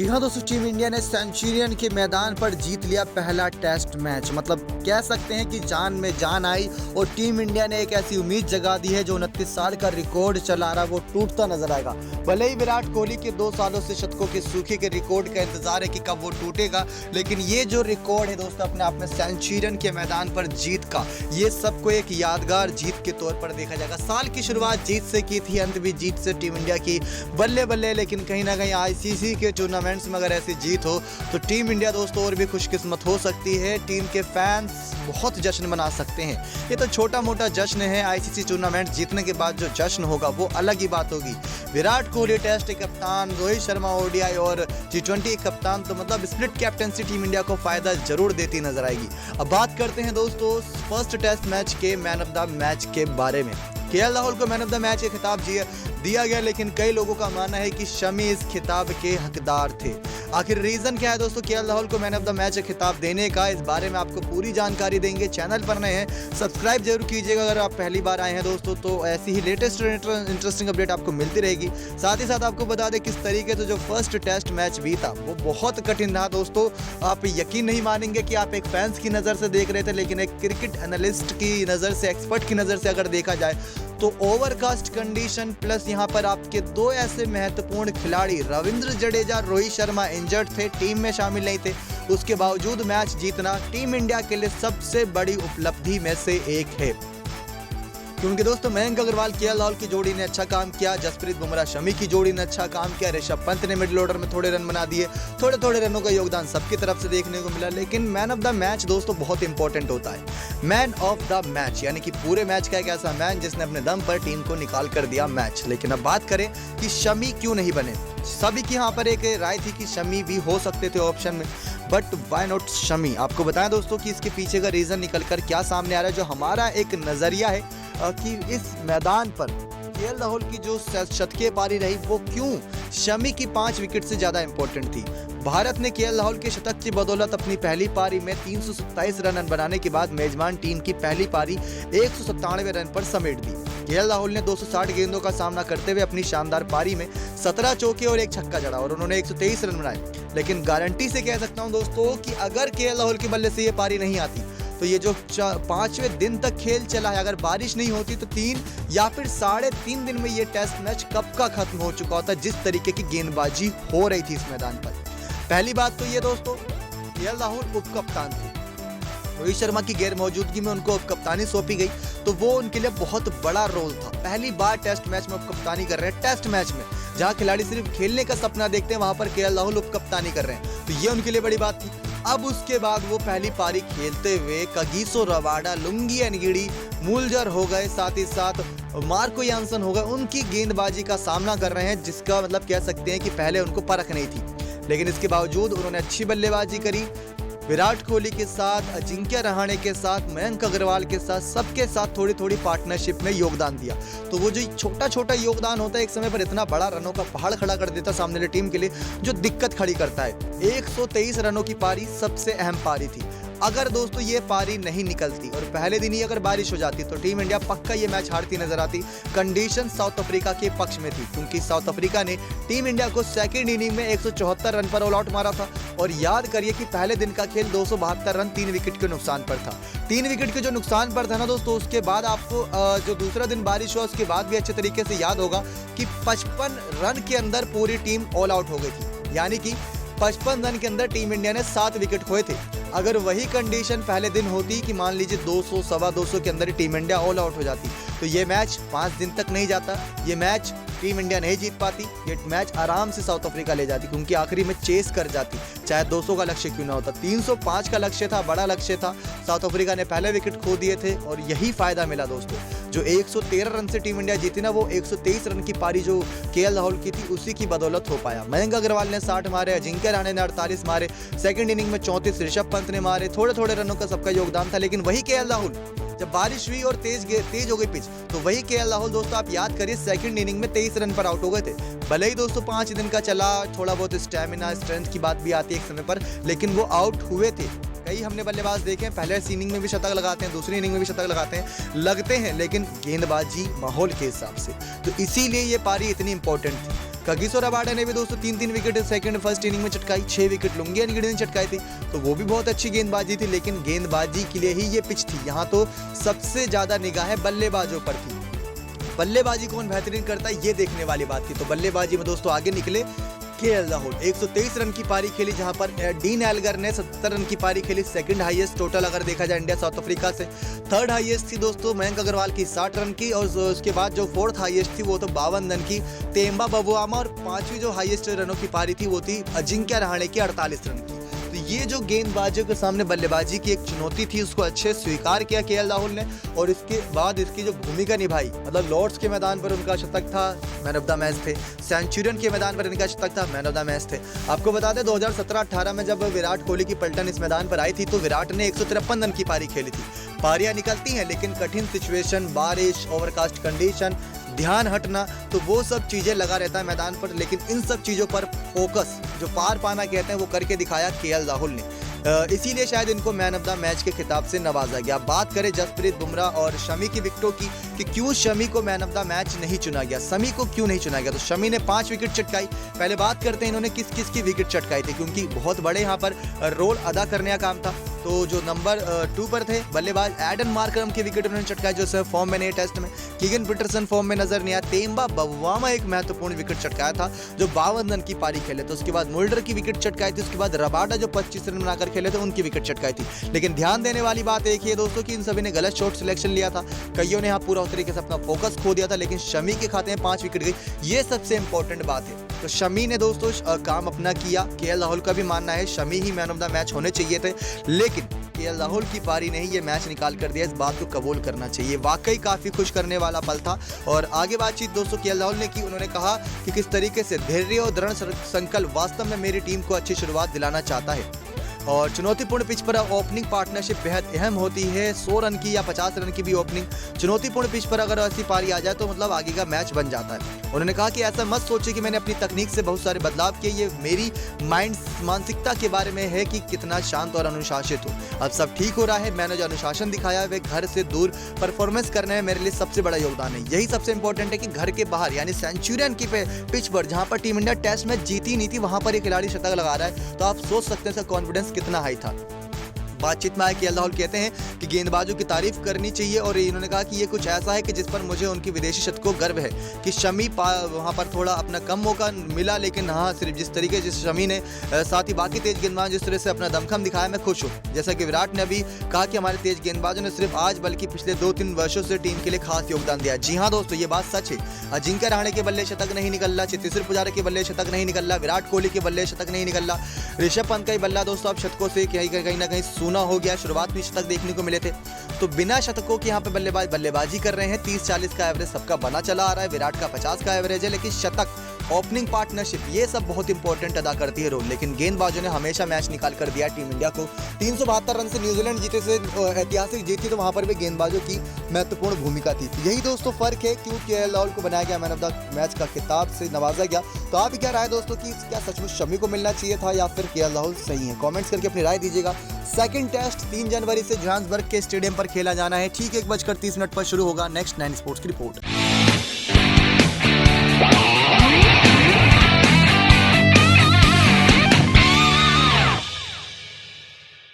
जी हाँ दोस्तों, team India ने सेंचुरियन के मैदान पर जीत लिया पहला टेस्ट मैच। मतलब कह सकते हैं कि जान में जान आई और टीम इंडिया ने एक ऐसी उम्मीद जगा दी है जो 29 साल का रिकॉर्ड चला रहा वो टूटता नजर आएगा। भले ही विराट कोहली के 2 सालों से शतकों के सूखे के रिकॉर्ड का इंतजार है कि कब वो टूटेगा, लेकिन ये जो रिकॉर्ड है दोस्तों अपने आप में सेंचुरियन के मैदान पर जीत का, ये सबको एक यादगार जीत के तौर पर देखा जाएगा। साल की शुरुआत जीत से की थी, अंत भी जीत से टीम इंडिया की बल्ले बल्ले, लेकिन कहीं ना कहीं आईसीसी के टूर्नामेंट्स में अगर ऐसी जीत हो तो टीम इंडिया दोस्तों और भी खुशकिस्मत हो सकती है। टीम के फैंस बहुत जश्न मना सकते हैं। ये तो छोटा मोटा जश्न है, आईसीसी टूर्नामेंट जीतने के बाद जो जश्न होगा वो अलग ही बात होगी। विराट कोहली टेस्ट कप्तान, रोहित शर्मा ओडीआई और T20 कप्तान, तो मतलब स्प्लिट कैप्टनसी टीम इंडिया को फायदा जरूर देती नजर आएगी। अब बात करते हैं दोस्तों फर्स्ट टेस्ट मैच के मैन ऑफ द मैच के बारे में। केएल राहुल को मैन ऑफ द मैच का खिताब दिया गया, लेकिन कई लोगों का मानना है कि शमी इस खिताब के हकदार थे। आखिर रीजन क्या है दोस्तों केएल राहुल को मैन ऑफ द मैच खिताब देने का? इस बारे में आपको पूरी जानकारी देंगे। चैनल पर नए हैं सब्सक्राइब जरूर कीजिएगा अगर आप पहली बार आए हैं दोस्तों, तो ऐसी ही लेटेस्ट इंटरेस्टिंग अपडेट आपको मिलती रहेगी। साथ ही साथ आपको बता दें किस तरीके से जो फर्स्ट टेस्ट मैच बीता वो बहुत कठिन रहा दोस्तों। आप यकीन नहीं मानेंगे कि आप एक फैंस की नज़र से देख रहे थे, लेकिन एक क्रिकेट एनालिस्ट की नज़र से, एक्सपर्ट की नज़र से अगर देखा जाए तो ओवरकास्ट कंडीशन प्लस यहाँ पर आपके 2 ऐसे महत्वपूर्ण खिलाड़ी रविंद्र जडेजा, रोहित शर्मा इंजर्ड थे, टीम में शामिल नहीं थे, उसके बावजूद मैच जीतना टीम इंडिया के लिए सबसे बड़ी उपलब्धि में से एक है। क्योंकि दोस्तों मयंक अग्रवाल केएल राहुल की जोड़ी ने अच्छा काम किया, जसप्रीत बुमराह शमी की जोड़ी ने अच्छा काम किया, ऋषभ पंत ने मिडिल ऑर्डर में थोड़े रन बना दिए, थोड़े रनों का योगदान सबकी तरफ से देखने को मिला। लेकिन मैन ऑफ द मैच दोस्तों बहुत इंपॉर्टेंट होता है। मैन ऑफ द मैच यानी कि पूरे मैच का एक ऐसा मैन जिसने अपने दम पर टीम को निकाल कर दिया मैच। लेकिन अब बात करें कि शमी क्यों नहीं बने। सभी की यहाँ पर एक राय थी कि शमी भी हो सकते थे ऑप्शन में, बट व्हाई नॉट शमी। आपको बताएं दोस्तों कि इसके पीछे का रीजन निकल कर क्या सामने आ रहा है। जो हमारा एक नजरिया है कि इस मैदान पर केएल राहुल की जो शतकीय पारी रही वो क्यों शमी की 5 विकेट से ज्यादा इंपॉर्टेंट थी। भारत ने केएल राहुल के शतक की बदौलत अपनी पहली पारी में 327 रन बनाने के बाद मेजबान टीम की पहली पारी 197 रन पर समेट दी। केएल राहुल ने 260 गेंदों का सामना करते हुए अपनी शानदार पारी में 17 चौके और 1 छक्का जड़ा और उन्होंने 123 रन बनाए। लेकिन गारंटी से कह सकता हूं दोस्तों कि अगर केएल राहुल के बल्ले से ये पारी नहीं आती तो ये जो 5वें दिन तक खेल चला है, अगर बारिश नहीं होती तो 3 या फिर 3.5 दिन में ये टेस्ट मैच कब का खत्म हो चुका होता, जिस तरीके की गेंदबाजी हो रही थी इस मैदान पर। पहली बात तो ये दोस्तों केएल राहुल उप कप्तान थे, रोहित शर्मा की गैर मौजूदगी में उनको उप कप्तानी सौंपी गई, तो वो उनके लिए बहुत बड़ा रोल था। पहली बार टेस्ट मैच में उप कप्तानी कर रहे हैं, टेस्ट मैच में जहां खिलाड़ी सिर्फ खेलने का सपना देखते हैं वहां पर केएल राहुल उप कप्तानी कर रहे हैं, तो ये उनके लिए बड़ी बात थी। अब उसके बाद वो पहली पारी खेलते हुए कगिसो रबाडा, लुंगी एनगिडी, मूलजर हो गए, साथ ही साथ मार्को यानसन हो गए, उनकी गेंदबाजी का सामना कर रहे हैं, जिसका मतलब कह सकते हैं कि पहले उनको परख नहीं थी। लेकिन इसके बावजूद उन्होंने अच्छी बल्लेबाजी करी। विराट कोहली के साथ, अजिंक्य रहाणे के साथ, मयंक अग्रवाल के साथ, सबके साथ थोड़ी थोड़ी पार्टनरशिप में योगदान दिया। तो वो जो छोटा छोटा योगदान होता है एक समय पर इतना बड़ा रनों का पहाड़ खड़ा कर देता सामने वाली टीम के लिए, जो दिक्कत खड़ी करता है। 123 रनों की पारी सबसे अहम पारी थी। अगर दोस्तों ये पारी नहीं निकलती और पहले दिन ही अगर बारिश हो जाती तो टीम इंडिया पक्का ये मैच हारती नजर आती। कंडीशन साउथ अफ्रीका के पक्ष में थी, क्योंकि साउथ अफ्रीका ने टीम इंडिया को सेकंड इनिंग में 174 रन पर ऑल आउट मारा था। और याद करिए कि पहले दिन का खेल 272 रन 3 विकेट के नुकसान पर था। 3 विकेट के जो नुकसान पर था ना दोस्तों, उसके बाद आपको जो दूसरा दिन बारिश हुआ उसके बाद भी अच्छे तरीके से याद होगा कि 55 रन के अंदर पूरी टीम ऑल आउट हो गई थी। यानी कि 55 रन के अंदर टीम इंडिया ने 7 विकेट खोए थे। अगर वही कंडीशन पहले दिन होती कि मान लीजिए 200 सवा 200 के अंदर टीम इंडिया ऑल आउट हो जाती, तो ये मैच 5 दिन तक नहीं जाता, ये मैच टीम इंडिया नहीं जीत पाती, ये मैच आराम से साउथ अफ्रीका ले जाती, क्योंकि आखिरी में चेस कर जाती, चाहे 200 का लक्ष्य क्यों ना होता। 305 का लक्ष्य था, बड़ा लक्ष्य था। साउथ अफ्रीका ने पहले विकेट खो दिए थे और यही फायदा मिला दोस्तों। जो 113 रन से टीम इंडिया जीती ना, वो 123 रन की पारी जो केएल राहुल की थी उसी की बदौलत हो पाया। मयंक अग्रवाल ने 60 मारे, अजिंक्य रहाणे ने 48 मारे, सेकंड इनिंग में 34 ऋषभ पंत ने मारे, थोड़े रनों का सबका योगदान था। लेकिन वही केएल राहुल जब बारिश हुई और तेज हो गई पिच, तो वही केएल राहुल दोस्तों आप याद करिए सेकंड इनिंग में 23 रन पर आउट हो गए थे। भले ही दोस्तों 5 दिन का चला, थोड़ा बहुत स्टैमिना स्ट्रेंथ की बात भी आती है एक समय पर, लेकिन वो आउट हुए थे। कई हमने बल्लेबाज देखे हैं, पहले इनिंग में भी शतक लगाते हैं, दूसरी इनिंग में भी शतक लगाते हैं, लगते हैं, लेकिन गेंदबाजी माहौल के हिसाब से, तो इसीलिए ये पारी इतनी इंपॉर्टेंट थी। कगिसो रबाडा ने भी दोस्तों 3-3 विकेट सेकंड फर्स्ट इनिंग में चटकाई, 6 विकेट लुंगिया निगड़े ने चटकाई थी, तो वो भी बहुत अच्छी गेंदबाजी थी। लेकिन गेंदबाजी के लिए ही ये पिच थी, यहाँ तो सबसे ज़्यादा निगाहें बल्लेबाजों पर थी। बल्लेबाजी कौन बेहतरीन करता है ये देखने वाली बात थी। तो बल्लेबाजी में दोस्तों आगे निकले केएल राहुल, 123 रन की पारी खेली, जहां पर डीन एल्गर ने 70 रन की पारी खेली, सेकंड हाईएस्ट टोटल अगर देखा जाए इंडिया साउथ अफ्रीका से। थर्ड हाईएस्ट थी दोस्तों मयंक अग्रवाल की 60 रन की, और उसके बाद जो फोर्थ हाईएस्ट थी वो तो 52 रन की तेम्बा बबुआमा, और पांचवी जो हाईएस्ट रनों की पारी थी वो थी अजिंक्य रहाणे की 48 रन की। तो ये जो गेंदबाजों के सामने बल्लेबाजी की एक चुनौती थी, उसको अच्छे स्वीकार किया केएल राहुल ने, और इसके बाद इसकी जो भूमिका निभाई, मतलब लॉर्ड्स के मैदान पर उनका शतक था, मैन ऑफ द मैच थे, सेंचुरियन के मैदान पर इनका शतक था, मैन ऑफ द मैच थे। आपको बता दें 2017-18 में जब विराट कोहली की पलटन इस मैदान पर आई थी, तो विराट ने 153 रन की पारी खेली थी। पारियां निकलती हैं, लेकिन कठिन सिचुएशन, बारिश, ओवरकास्ट कंडीशन, ध्यान हटना, तो वो सब चीज़ें लगा रहता है मैदान पर, लेकिन इन सब चीज़ों पर फोकस जो पार पाना कहते हैं वो करके दिखाया केएल राहुल ने। इसीलिए शायद इनको मैन ऑफ द मैच के खिताब से नवाजा गया। बात करें जसप्रीत बुमराह और शमी की विकेटों की कि क्यों शमी को मैन ऑफ द मैच नहीं चुना गया, शमी को क्यों नहीं चुना गया, तो शमी ने 5 विकेट चटकाई। पहले बात करते हैं इन्होंने किस किस की विकेट चटकाई थी, क्योंकि बहुत बड़े यहाँ पर रोल अदा करने का काम था। तो जो नंबर 2 पर थे बल्लेबाज एडन मार्करम की विकेट उन्होंने चटकाई, जो सर फॉर्म में नहीं टेस्ट में। कीगन पीटरसन फॉर्म में नजर नहीं आया। तेम्बा बबुआमा एक महत्वपूर्ण विकेट चटकाया था, जो 52 रन की पारी खेले। तो उसके बाद मुल्डर की विकेट चटकाई थी, उसके बाद रबाडा जो 25 रन बनाकर खेले थे उनकी विकेट चटकाई थी। लेकिन ध्यान देने वाली बात एक ही है दोस्तों कि इन सभी ने गलत शॉट सिलेक्शन लिया था, कईयों ने यहाँ पूरा तरीके से अपना फोकस खो दिया था, लेकिन शमी के खाते में 5 विकेट गई, ये सबसे इंपॉर्टेंट बात है। तो शमी ने दोस्तों काम अपना किया। केएल राहुल का भी मानना है शमी ही मैन ऑफ द मैच होने चाहिए थे, लेकिन केएल राहुल की पारी ने ही ये मैच निकाल कर दिया, इस बात को कबूल करना चाहिए। वाकई काफी खुश करने वाला पल था। और आगे बातचीत दोस्तों केएल राहुल ने की, उन्होंने कहा कि किस तरीके से धैर्य और दृढ़ संकल्प वास्तव में मेरी टीम को अच्छी शुरुआत दिलाना चाहता है, और चुनौतीपूर्ण पिच पर ओपनिंग पार्टनरशिप बेहद अहम होती है। 100 रन की या 50 रन की भी ओपनिंग चुनौतीपूर्ण पिच पर अगर ऐसी पारी आ जाए तो मतलब आगे का मैच बन जाता है। उन्होंने कहा कि ऐसा मत सोचिए कि मैंने अपनी तकनीक से बहुत सारे बदलाव किए, ये मेरी मानसिकता के बारे में है कि कितना शांत और अनुशासित हूँ। अब सब ठीक हो रहा है, मैंने जो अनुशासन दिखाया है वे घर से दूर परफॉर्मेंस करने में मेरे लिए सबसे बड़ा योगदान है। यही सबसे इंपॉर्टेंट है कि घर के बाहर यानी सेंचुरियन की पिच पर, जहाँ पर टीम इंडिया टेस्ट मैच जीती नहीं थी, वहाँ पर एक खिलाड़ी शतक लगा रहा है, तो आप सोच सकते हैं इसका कॉन्फिडेंस कितना हाई था। बातचीत में आया केएल राहुल कहते हैं कि गेंदबाजों की तारीफ करनी चाहिए, और इन्होंने कहा कि ये कुछ ऐसा है कि जिस पर मुझे उनकी विदेशी शतकों गर्व है कि शमी वहाँ पर थोड़ा अपना कम मौका मिला, लेकिन हाँ सिर्फ जिस तरीके से शमी ने साथ ही बाकी तेज गेंदबाज जिस तरह से अपना दमखम दिखाया, मैं खुश हूँ। जैसा कि विराट ने अभी कहा कि हमारे तेज गेंदबाजों ने सिर्फ आज बल्कि पिछले 2-3 वर्षों से टीम के लिए खास योगदान दिया। जी हाँ दोस्तों, ये बात सच है। अजिंक्य रहाणे के बल्ले शतक नहीं निकल रहा, चेतेश्वर पुजारा के बल्ले शतक नहीं निकल रहा, विराट कोहली के बल्ले शतक नहीं निकल रहा, ऋषभ पंत का ही बल्ला दोस्तों अब शतकों से कहीं ना कहीं सूना हो गया। शुरुआत में शतक देखने को मिले थे, तो बिना शतकों के यहाँ पे बल्लेबाजी कर रहे हैं। 30-40 का एवरेज सबका बना चला आ रहा है, विराट का 50 का एवरेज है, लेकिन शतक, ओपनिंग पार्टनरशिप, ये सब बहुत इंपॉर्टेंट अदा करती है रोल। लेकिन गेंदबाजों ने हमेशा मैच निकाल कर दिया टीम इंडिया को। 372 रन से न्यूजीलैंड जीते से ऐतिहासिक जीत थी, तो वहां पर भी गेंदबाजों की महत्वपूर्ण भूमिका थी। यही दोस्तों फर्क है क्यों केएल राहुल को बनाया गया मैन ऑफ द मैच का खिताब से नवाजा गया। तो आप क्या राय दोस्तों की क्या सचमुच शमी को मिलना चाहिए था या फिर केएल राहुल सही है? कमेंट्स करके अपनी राय दीजिएगा। सेकंड टेस्ट 3 जनवरी से जोहान्सबर्ग के स्टेडियम पर खेला जाना है। ठीक 1:30 पर शुरू होगा। नेक्स्ट 9 स्पोर्ट्स की रिपोर्ट।